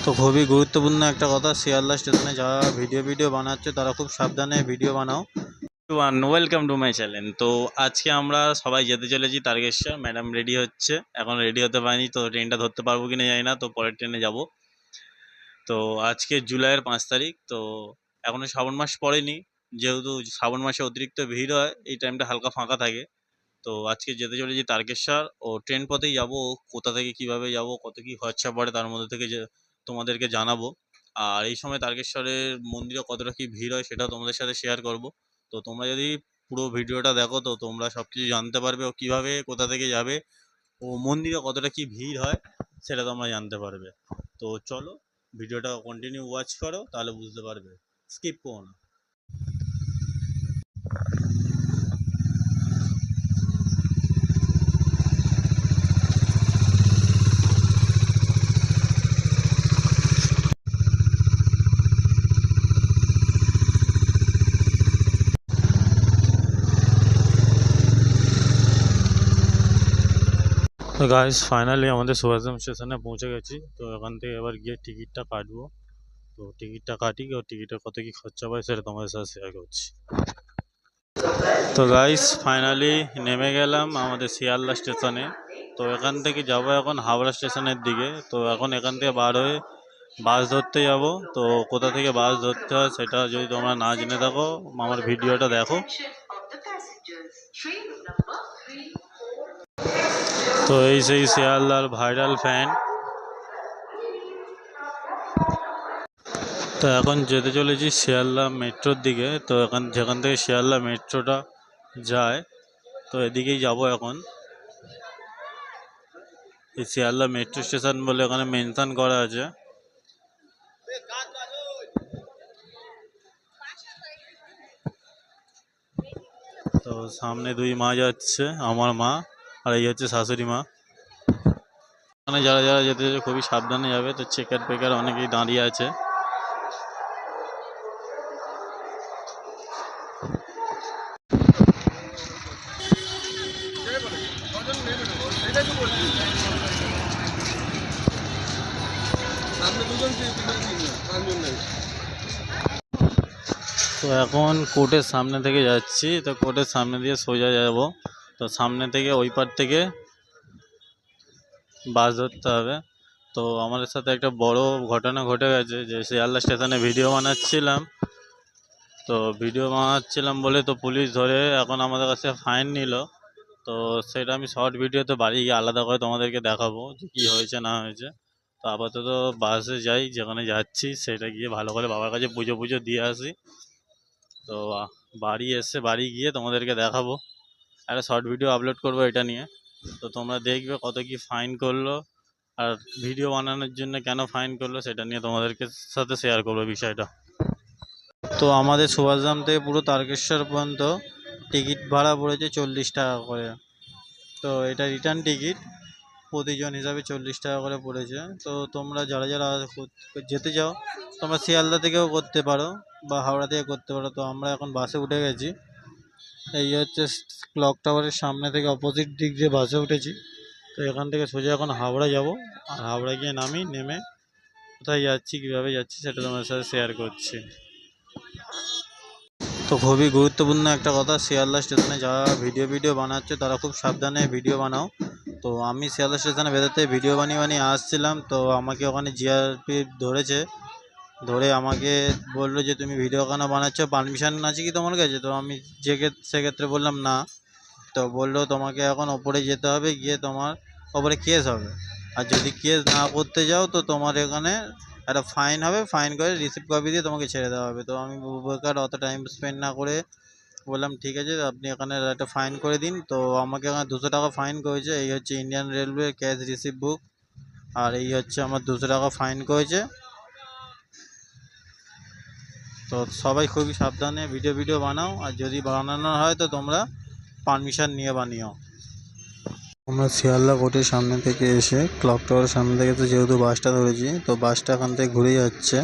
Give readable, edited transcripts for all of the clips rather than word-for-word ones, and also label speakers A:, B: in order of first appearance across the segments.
A: তো খুবই গুরুত্বপূর্ণ একটা কথা, শিয়ালদা স্টেশনে যারা ভিডিও বানাচ্ছে তারা খুব সাবধানে ভিডিও বানাও। Welcome to my channel. তো আজকে আমরা সবাই যেতে চলেছি তারকেশ্বর। ম্যাডাম রেডি হচ্ছে, এখন রেডি হতে পারিনি, তো ট্রেনটা ধরতে পারবো কিনা জানি না, তো পরের ট্রেনে যাব। তো আজকে জুলাইয়ের 5 তারিখ, তো এখনো শ্রাবণ মাস পড়েনি। যেহেতু শ্রাবণ মাসে অতিরিক্ত ভিড় হয়, এই টাইমটা হালকা ফাঁকা থাকে। তো আজকে যেতে চলেছি তারকেশ্বর, ও ট্রেন পথেই যাব। কোথা থেকে কিভাবে যাব, কত কি খরচা পড়ে তার মধ্যে থেকে যে তোমাদেরকে জানাবো। আর এই সময় তারকেশ্বরের মন্দিরে কতটা কি ভিড় হয় সেটাও তোমাদের সাথে শেয়ার করব। তো তোমরা যদি পুরো ভিডিওটা দেখো তো তোমরা সব কিছু জানতে পারবে, ও কীভাবে কোথা থেকে যাবে, ও মন্দিরে কতটা কি ভিড় হয় সেটা তোমরা জানতে পারবে। তো চলো, ভিডিওটা কন্টিনিউ ওয়াচ করো, তাহলে বুঝতে পারবে, স্কিপ করো না। তো গাইস, ফাইনালি আমাদের সুভাষগ্রাম স্টেশনে পৌঁছে গেছি। তো এখান থেকে এবার গিয়ে টিকিটটা কাটবো। তো টিকিটটা কাটি, ও টিকিটের কত কি খরচা পায় সেটা তোমাদের সাথে শেয়ার করছি। তো গাইস, ফাইনালি নেমে গেলাম আমাদের শিয়ালদা স্টেশনে। তো এখান থেকে যাব এখন হাওড়া স্টেশনের দিকে। তো এখন এখান থেকে বার হয়ে বাস ধরতে যাব। তো কোথা থেকে বাস ধরতে হয় সেটা যদি তোমরা না জেনে থাকো, আমার ভিডিওটা দেখো। তো এই সেই শিয়ালদার ভাইরাল ফ্যান। তো এখন যেতে চলেছি শিয়ালদা মেট্রোর দিকে। তো যেখান থেকে শিয়ালদা মেট্রোটা যায়, তো এদিকেই যাব এখন। এই শিয়ালদা মেট্রো স্টেশন বলে এখানে মেনশন করা আছে। তো সামনে দুই মা যাচ্ছে, আমার মা আর এই হচ্ছে শাশুড়ি মা। এখানে যারা যারা যেতে খুবই সাবধানে যাবে। তো চেকার পেকার অনেকেই দাঁড়িয়ে আছে। তো এখন কোর্টের সামনে থেকে যাচ্ছি। তো কোর্টের সামনে দিয়ে সোজা যাব। তো সামনে থেকে ওই পার থেকে বাস ধরতে হবে। তো আমাদের সাথে একটা বড় ঘটনা ঘটে গেছে, যে শিয়ালদা স্টেশনে ভিডিও বানাচ্ছিলাম বলে তো পুলিশ ধরে এখন আমাদের কাছে ফাইন নিল। তো সেটা আমি শর্ট ভিডিওতে বাড়ি গিয়ে আলাদা করে তোমাদেরকে দেখাবো যে কী হয়েছে না হয়েছে। তো আপাতত বাসে যাই, যেখানে যাচ্ছি সেটা গিয়ে ভালো করে বাবার কাছে পুজো দিয়ে আসি। তো বাড়ি গিয়ে তোমাদেরকে দেখাবো, একটা শর্ট ভিডিও আপলোড করবো এটা নিয়ে। তো তোমরা দেখবে কত কি ফাইন করলো, আর ভিডিও বানানোর জন্য কেন ফাইন করলো সেটা নিয়ে তোমাদেরকে সাথে শেয়ার করবো বিষয়টা। তো আমাদের সুভাষগ্রাম থেকে পুরো তারকেশ্বর পর্যন্ত টিকিট ভাড়া পড়েছে 40 টাকা করে। তো এটা রিটার্ন টিকিট, প্রতিজন হিসাবে 40 টাকা করে পড়েছে। তো তোমরা যারা যারা যেতে চাও তোমরা শিয়ালদা থেকেও করতে পারো বা হাওড়া থেকে করতে পারো। তো আমরা এখন বাসে উঠে গেছি। এই হচ্ছে ক্লক টাওয়ারের সামনে থেকে অপোজিট দিক দিয়ে বাসে উঠেছি। তো এখান থেকে সোজা এখন হাওড়া যাব, আর হাওড়া গিয়ে নেমে কোথায় যাচ্ছি কীভাবে যাচ্ছি সেটা তোমাদের সাথে শেয়ার করছি। তো খুবই গুরুত্বপূর্ণ একটা কথা, শিয়ালদা স্টেশনে যারা ভিডিও বানাচ্ছে তারা খুব সাবধানে ভিডিও বানাও। তো আমি শিয়ালদা স্টেশনে বেরোতে ভিডিও বানিয়ে আসছিলাম। তো আমাকে ওখানে জিআরপি ধরে আমাকে বললো যে তুমি ভিডিও কেন বানাচ্ছো, পারমিশন আছে কি তোমার কাছে? তো আমি সেক্ষেত্রে বললাম না। তো বললো তোমাকে এখন ওপরে যেতে হবে, গিয়ে তোমার ওপরে কেস হবে, আর যদি কেস না করতে যাও তো তোমার এখানে একটা ফাইন হবে, ফাইন করে রিসিপ্ট কপি দিয়ে তোমাকে ছেড়ে দেওয়া হবে। তো আমি বেকার অত টাইম স্পেন্ড না করে বললাম ঠিক আছে, আপনি এখানে একটা ফাইন করে দিন। তো আমাকে এখানে 200 টাকা ফাইন করেছে। এই হচ্ছে ইন্ডিয়ান রেলওয়ে ক্যাশ রিসিপ্ট বুক, আর এই হচ্ছে আমার 200 টাকা ফাইন করেছে। তো সবাই খুবই সাবধানে ভিডিও বানাও, আর যদি বানানো হয় তো তোমরা পারমিশন নিয়ে বানিও। আমরা শিয়ালদা কোর্টের সামনে থেকে এসে ক্লক টাওয়ারের সামনে থেকে, তো যেহেতু বাসটা ধরেছি তো বাসটা এখান থেকে ঘুরে যাচ্ছে।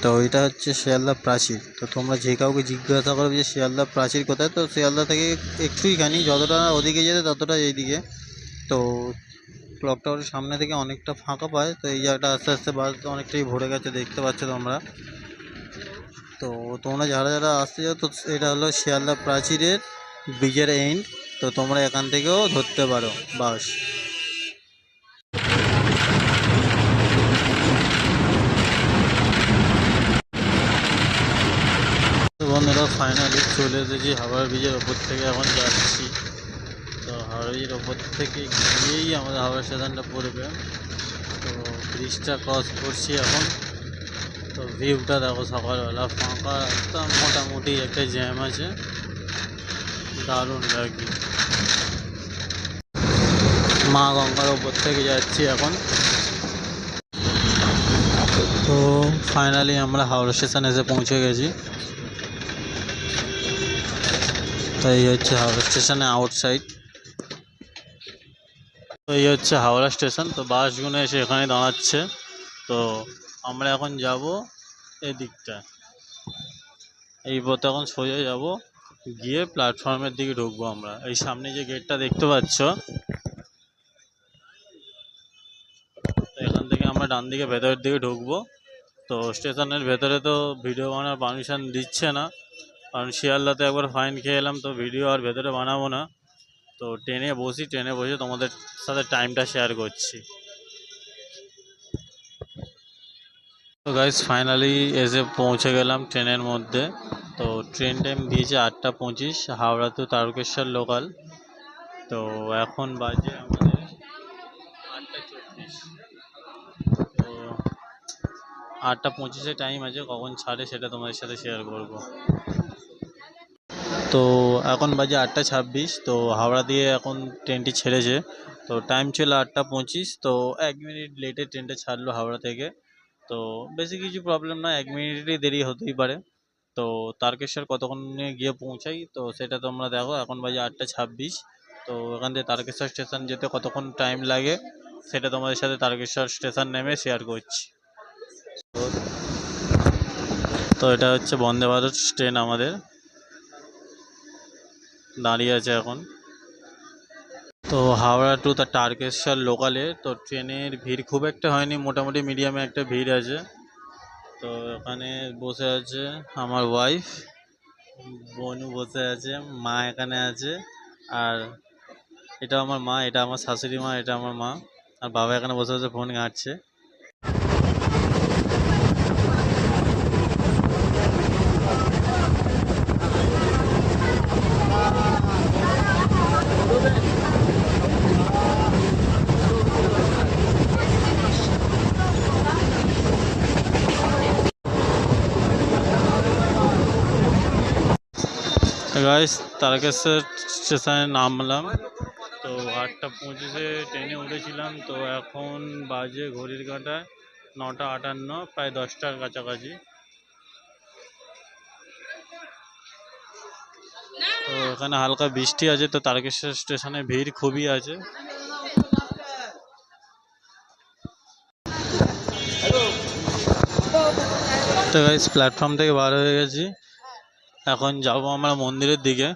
A: তো এটা হচ্ছে শিয়ালদা প্রাচীর। তো তোমরা যে কাউকে জিজ্ঞাসা করবে যে শিয়ালদা প্রাচীর কোথায়, তো শিয়ালদা থেকে একটুইখানি, যতটা ওদিকে যেতে ততটা এইদিকে। তো ক্লক টাওয়ারের সামনে থেকে অনেকটা ফাঁকা পায়, তো এই জায়গাটা আস্তে আস্তে বাস অনেকটাই ভরে গেছে, দেখতে পাচ্ছ তোমরা। তো তোমরা যারা যারা আসতে চাও, তো এটা হলো শিয়ালদা প্রাচীরের ব্রিজের এন্ড, তো তোমরা এখান থেকেও ধরতে পারো বাস। তো বন্ধুরা ফাইনালি চলে এসেছি হাওড়া ব্রিজের ওপর থেকে, এখন যাচ্ছি। তো হাওড়া ব্রিজের ওপর থেকে গিয়েই আমাদের হাওড়া স্টেশনটা পড়বে। তো ব্রিজটা ক্রস করছি এখন। তো ভিউটা দেখো, সকালবেলা ফাঁকা রাস্তা, মোটামুটি একটা জ্যাম আছে, দারুণ লাগবে। মা গঙ্গার ওপর থেকে যাচ্ছি এখন। তো ফাইনালি আমরা হাওড়া স্টেশন এসে পৌঁছে গেছি। তো এই হচ্ছে হাওড়া স্টেশনে আউটসাইড। তো এই হচ্ছে হাওড়া স্টেশন। তো বাসগুলো এসে এখানে দাঁড়াচ্ছে। তো আমরা এখন যাব এদিকটা, এই পথে এখন সোজা যাব, গিয়ে প্ল্যাটফর্মের দিকে ঢুকবো আমরা। এই সামনে যে গেটটা দেখতে পাচ্ছ, তো এখান থেকে আমরা ডান দিকে ভেতরের দিকে ঢুকবো। তো স্টেশনের ভেতরে তো ভিডিও বানানোর পারমিশন দিচ্ছে না, কারণ শিয়ালদাতে একবার ফাইন খেয়ে এলাম, তো ভিডিও আর ভেতরে বানাবো না। তো ট্রেনে বসে তোমাদের সাথে টাইমটা শেয়ার করছি। তো গাইস ফাইনালি এসে পৌঁছে গেলাম ট্রেনের মধ্যে। তো ট্রেন টাইম দিয়েছে 8টা 25, হাওড়া টু তারকেশ্বর লোকাল। তো এখন বাজে আমাদের 8টা 34। তো 8টা 25-এ টাইম আছে, কখন ছাড়ে সেটা তোমাদের সাথে শেয়ার করব। তো এখন বাজে 8টা 26। তো হাওড়া দিয়ে এখন ট্রেনটি ছেড়েছে। তো টাইম ছিল 8টা 25। তো 1 মিনিট লেটে ট্রেনটা ছাড়লো হাওড়া থেকে। তো বেশি কিছু প্রবলেম না, 1 মিনিটেরই দেরি হতেই পারে। তো তারকেশ্বর কতক্ষণে গিয়ে পৌঁছাই তো সেটা তোমরা দেখো। এখন বাজে 8টা 26। তো এখান থেকে তারকেশ্বর স্টেশন যেতে কতক্ষণ টাইম লাগে সেটা তোমাদের সাথে তারকেশ্বর স্টেশন নেমে শেয়ার করছি। তো এটা হচ্ছে বন্দে ভারত ট্রেন, আমাদের দাঁড়িয়ে আছে এখন। তো হাওড়া টু তারকেশ্বর লোকালে তো ট্রেনের ভিড় খুব একটা হয়নি, মোটামুটি মিডিয়ামে একটা ভিড় আছে। তো এখানে বসে আছে আমার ওয়াইফ, বোনও বসে আছে, মা এখানে আছে। আর এটা আমার মা, এটা আমার শাশুড়ি মা, এটা আমার মা। আর বাবা এখানে বসে বসে ফোন ঘাঁটছে। গাইস তারকেশ্বর স্টেশনে নামলাম। তো 8টা 25-এ ট্রেনে উঠেছিলাম। তো এখন বাজে ঘড়ির কাঁটায় 9টা 58, প্রায় 10টার কাছাকাছি। তো এখানে হালকা বৃষ্টি আছে, তো তারকেশ্বর স্টেশনে ভিড় খুবই আছে। তো গাইস প্ল্যাটফর্ম থেকে বার হয়ে গেছি, এখন যাব আমরা মন্দিরের দিকে।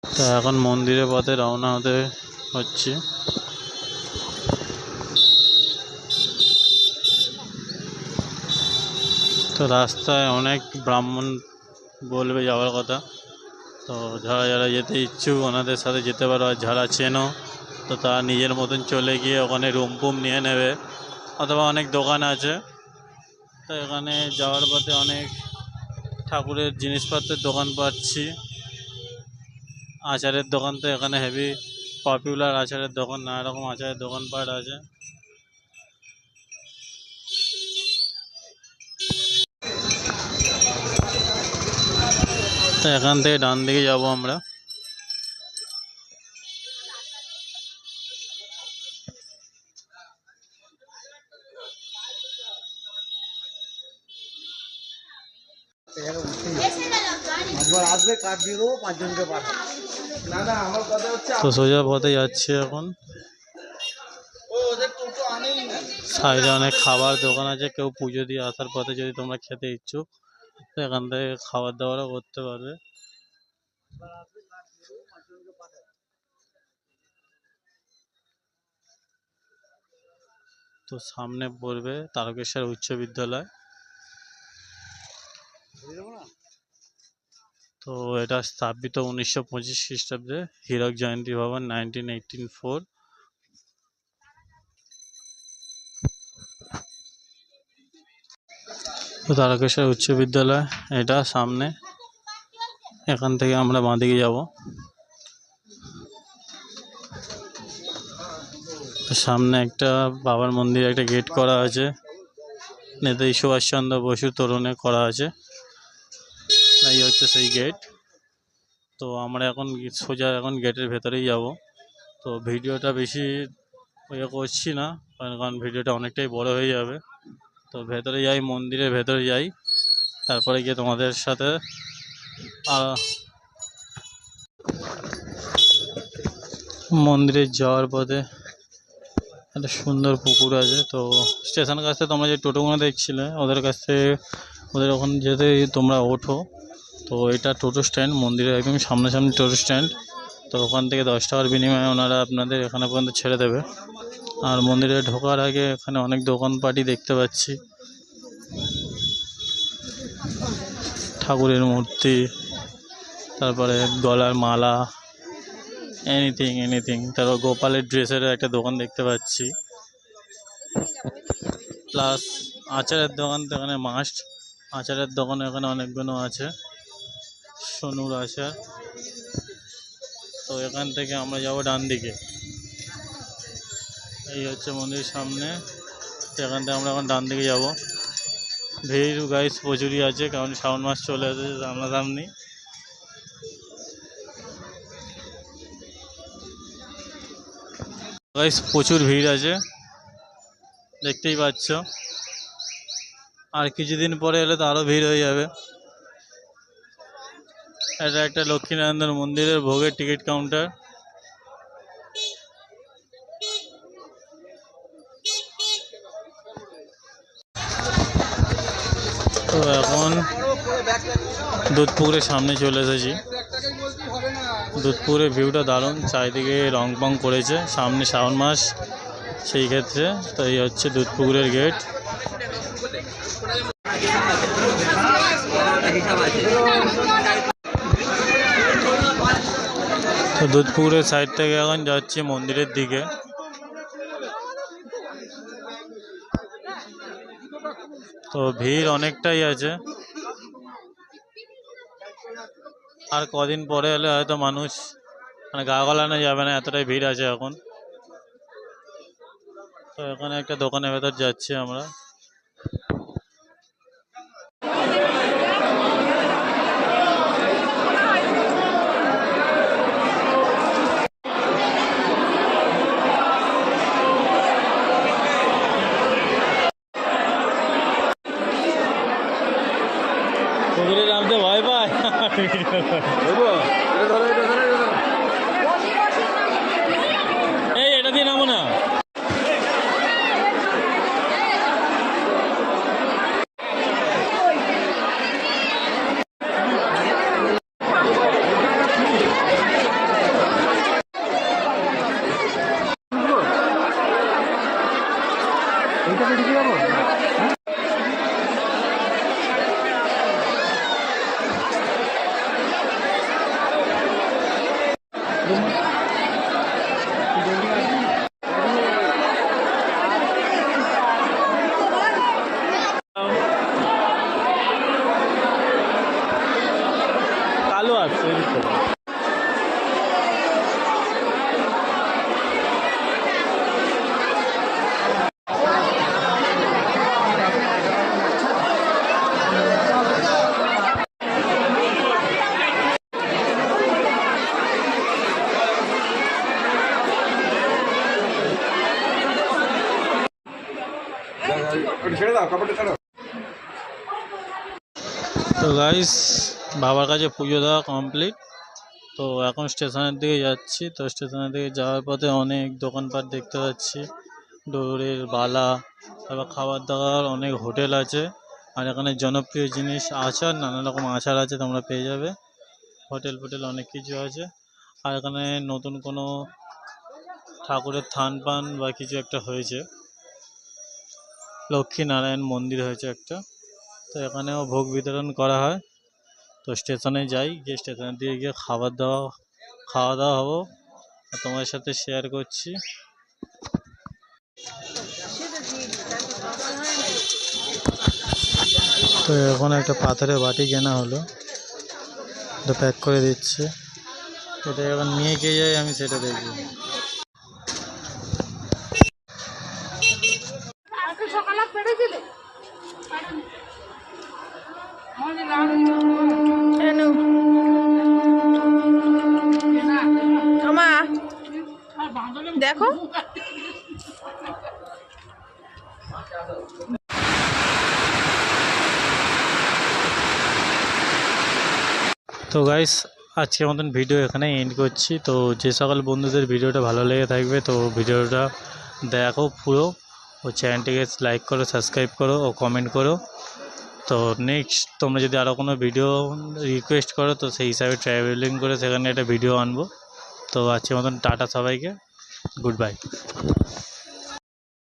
A: তো এখন মন্দিরের পথে রওনা হতে হচ্ছে। তো রাস্তায় অনেক ব্রাহ্মণ বলবে যাওয়ার কথা। তো যারা যারা যেতে ইচ্ছুক ওনাদের সাথে যেতে পারো, আর যারা চেনো তো তারা নিজের মতন চলে গিয়ে ওখানে রুম ফুম নিয়ে নেবে, অথবা অনেক দোকান আছে। তো এখানে যাওয়ার পথে অনেক ঠাকুরের জিনিসপত্রের দোকান পাচ্ছি, আচারের দোকান তো এখানে হেভি পপুলার, আচারের দোকান, নানা রকম আচারের দোকানপাট আছে। তো এখান থেকে ডান দিকে যাব আমরা। তো সোজা পথে যাচ্ছি এখন। সাইডে অনেক খাবার দোকান আছে, কেউ পুজো দিয়ে আসার পথে যদি তোমরা খেতে ইচ্ছুক তো এখান থেকে খাবার দাবারও করতে পারবে। তো সামনে পড়বে তারকেশ্বর উচ্চ বিদ্যালয়। তো এটা স্থাপিত 1925 খ্রিস্টাব্দে, হীরক জয়ন্তী ভবন 1984। তো তারকেশ্বর উচ্চ বিদ্যালয় এটা সামনে, এখান থেকে আমরা বাঁদিকে যাব। সামনে একটা বাবার মন্দির, একটা গেট করা আছে, নেতাজি সুভাষচন্দ্র বসু তোরণে করা আছে। এই হচ্ছে সেই গেট। তো আমরা এখন সোজা এখন গেটের ভেতরেই যাব। তো ভিডিওটা বেশি ইয়ে করছি না, কারণ ভিডিওটা অনেকটাই বড় হয়ে যাবে। তো ভেতরে যাই, মন্দিরের ভেতরে যাই, তারপরে গিয়ে তোমাদের সাথে মন্দিরে যাওয়ার পথে একটা সুন্দর পুকুর আছে। তো স্টেশনের কাছ থেকে তোমরা যে টোটোগুলো দেখছিলে, ওদের কাছ থেকে ওদের ওখানে যেতে তোমরা ওঠো। তো এটা টোটো স্ট্যান্ড, মন্দিরের একদম সামনাসামনি টোটো স্ট্যান্ড। তো ওখান থেকে 10 টাকার বিনিময়ে ওনারা আপনাদের এখানে পর্যন্ত ছেড়ে দেবে। আর মন্দিরে ঢোকার আগে এখানে অনেক দোকানপাটি দেখতে পাচ্ছি, ঠাকুরের মূর্তি, তারপরে গলার মালা, এনিথিং। তারপর গোপালের ড্রেসেরও একটা দোকান দেখতে পাচ্ছি, প্লাস আচারের দোকান। তো এখানে মাস্ট আচারের দোকান এখানে অনেকগুলো আছে, সোনুর আচার। তো এখান থেকে আমরা যাব ডান দিকে, এই হচ্ছে মন্দিরের সামনে। এখান থেকে আমরা এখন ডান দিকে যাব। ভিড় গাইস প্রচুরই আছে, কারণ শ্রাবণ মাস চলে এসেছে সামনাসামনি। গাইস প্রচুর ভিড় আছে, দেখতেই পাচ্ছ। আর কিছুদিন পরে এলে তো আরো ভিড় হয়ে যাবে। এটা একটা লক্ষ্মীনারায়ণ মন্দিরের ভোগের টিকিট কাউন্টার। তো এখন দুধপুকুরের সামনে চলে এসেছি। দুধপুকুরের ভিউটা দারুণ, চারিদিকে রং পং করেছে, সামনে শ্রাবণ মাস সেই ক্ষেত্রে। তো এই হচ্ছে দুধপুকুরের গেট। তো দুধপুকুরের সাইড থেকে এখন যাচ্ছি মন্দিরের দিকে। তো ভিড় অনেকটাই আছে, আর কদিন পরে এলে হয়তো মানুষ মানে গা গলানো যাবে না, এতটাই ভিড় আছে এখন। তো এখানে একটা দোকানের ভেতর যাচ্ছি আমরা। পুকুরে নামতে ভয় পায়। এই এটা দিয়ে নামো না। কালো আসছে তো গাইস, বাবার কাছে পুজো দেওয়া কমপ্লিট। তো এখন স্টেশনের দিকে যাচ্ছি। তো স্টেশনের দিকে যাওয়ার পথে অনেক দোকানপাট দেখতে পাচ্ছি, ডোরের বালা, তারপর খাবার দাবার, অনেক হোটেল আছে। আর এখানে জনপ্রিয় জিনিস আচার, নানা রকম আচার আছে, তোমরা পেয়ে যাবে। হোটেল ফোটেল অনেক কিছু আছে। আর এখানে নতুন কোনো ঠাকুরের থান পান বা কিছু একটা হয়েছে। লক্ষ্মীনারায়ণ মন্দির হয়েছে একটা, তো এখানেও ভোগ বিতরণ করা হয়। তো স্টেশনে যাই, গিয়ে স্টেশনের দিয়ে গিয়ে খাওয়া দাওয়া হবো, আর তোমার সাথে শেয়ার করছি। তো এখন একটা পাথরের বাটি কেনা হলো, তো প্যাক করে দিচ্ছে, এটা এবার নিয়ে গিয়ে যাই আমি সেটা দেখবো।
B: দেখো
A: তো গাইস, আজকের মতন ভিডিও এখানে এন্ড করছি। তো যে সকল বন্ধুদের ভিডিওটা ভালো লেগে থাকবে তো ভিডিওটা দেখো পুরো, ও চ্যানেলটিকে লাইক করো, সাবস্ক্রাইব করো ও কমেন্ট করো। তো নেক্সট তোমরা যদি আরও কোনো ভিডিও রিকোয়েস্ট করো তো সেই হিসাবে ট্রাভেলিং করে সেখানে একটা ভিডিও আনবো। তো আজকের মতন টাটা সবাইকে, গুড বাই।